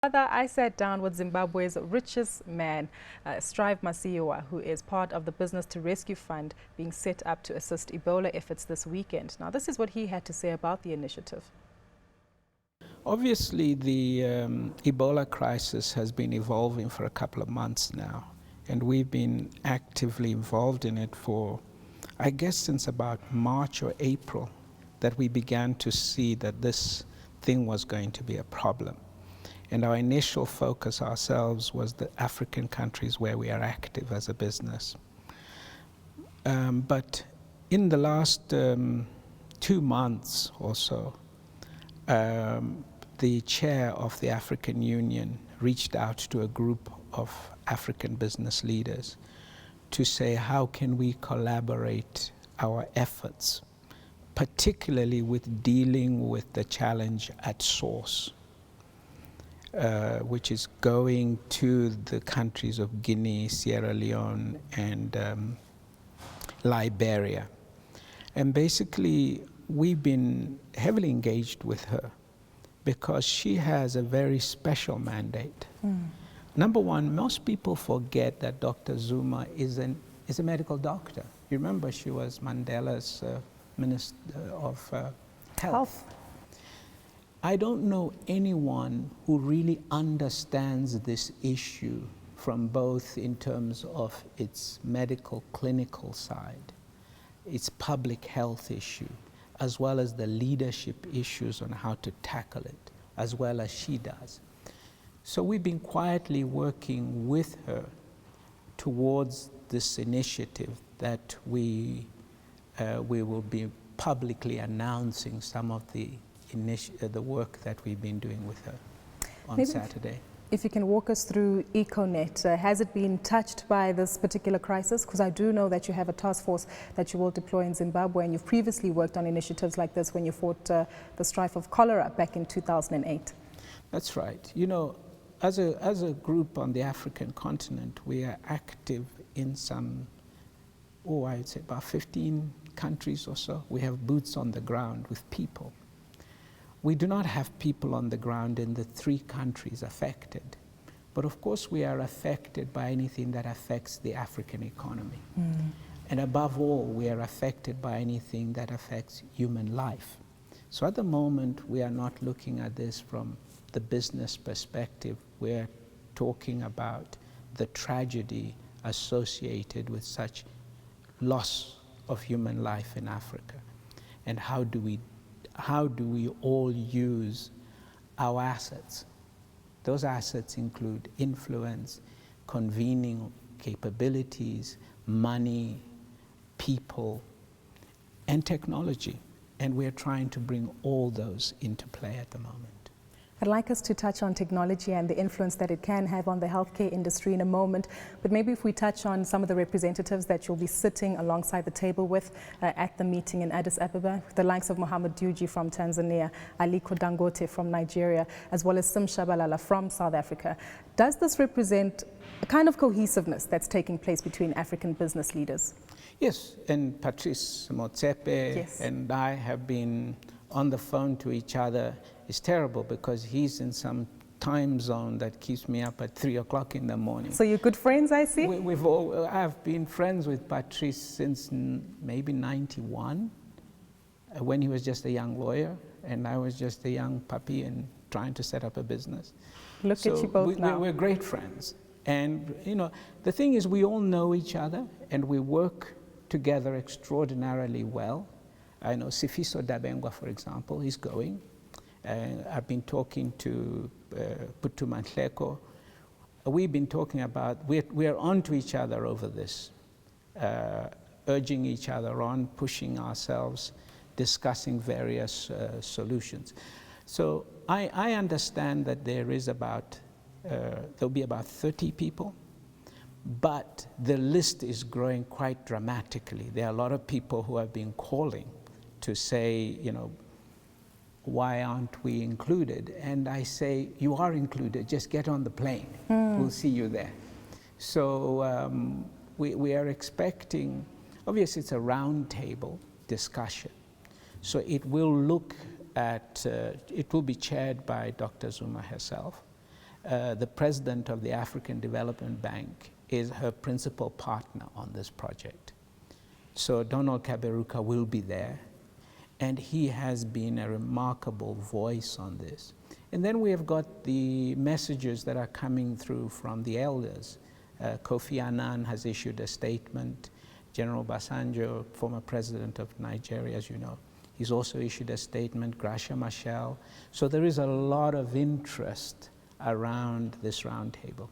Further, I sat down with Zimbabwe's richest man, Strive Masiyiwa, who is part of the Business to Rescue Fund being set up to assist Ebola efforts this weekend. Now, this is what he had to say about the initiative. Obviously, the Ebola crisis has been evolving for a couple of months now, and we've been actively involved in it for, I guess, since about March or April, that we began to see that this thing was going to be a problem. And our initial focus ourselves was the African countries where we are active as a business. But in the last 2 months or so, the chair of the African Union reached out to a group of African business leaders to say, how can we collaborate our efforts, particularly with dealing with the challenge at source, which is going to the countries of Guinea, Sierra Leone, and Liberia. And basically, we've been heavily engaged with her because she has a very special mandate. Number one, most people forget that Dr. Zuma is a medical doctor. You remember she was Mandela's Minister of Health. I don't know anyone who really understands this issue from both in terms of its medical clinical side, its public health issue, as well as the leadership issues on how to tackle it, as well as she does. So we've been quietly working with her towards this initiative that we will be publicly announcing some of the work that we've been doing with her on Saturday. If you can walk us through EcoNet, has it been touched by this particular crisis? Because I do know that you have a task force that you will deploy in Zimbabwe, and you've previously worked on initiatives like this when you fought the strife of cholera back in 2008. That's right. You know, as a group on the African continent, we are active in some, I'd say about 15 countries or so. We have boots on the ground with people. We do not have people on the ground in the 3 countries affected. But of course, we are affected by anything that affects the African economy. And above all, we are affected by anything that affects human life. So at the moment, we are not looking at this from the business perspective. We're talking about the tragedy associated with such loss of human life in Africa. And how do we all use our assets? Those assets include influence, convening capabilities, money, people, and technology. And we're trying to bring all those into play at the moment. I'd like us to touch on technology and the influence that it can have on the healthcare industry in a moment, but maybe if we touch on some of the representatives that you'll be sitting alongside the table with at the meeting in Addis Ababa, the likes of Mohamed Dewji from Tanzania, Aliko Dangote from Nigeria, as well as Sim Shabalala from South Africa. Does this represent a kind of cohesiveness that's taking place between African business leaders? Yes, and Patrice Motsepe and I have been on the phone to each other. It's terrible because he's in some time zone that keeps me up at 3 o'clock in the morning. So you're good friends, I see? I've been friends with Patrice since maybe 91, when he was just a young lawyer, and I was just a young puppy and trying to set up a business. Look at you both now. We're great friends. And you know, the thing is, we all know each other and we work together extraordinarily well. I know Sifiso Dabengwa, for example, he's going. I've been talking to Putu Manhleko. We've been talking about, we're on to each other over this, urging each other on, pushing ourselves, discussing various solutions. So I understand that there is there'll be about 30 people, but the list is growing quite dramatically. There are a lot of people who have been calling to say, you know, why aren't we included? And I say, you are included, just get on the plane. We'll see you there. So we are expecting, obviously it's a roundtable discussion. So it will look at, it will be chaired by Dr. Zuma herself. the president of the African Development Bank is her principal partner on this project. So Donald Kaberuka will be there, and he has been a remarkable voice on this. And then we have got the messages that are coming through from the elders. Kofi Annan has issued a statement. General Basanjo, former president of Nigeria, as you know, he's also issued a statement, Gracia Machel. So there is a lot of interest around this roundtable.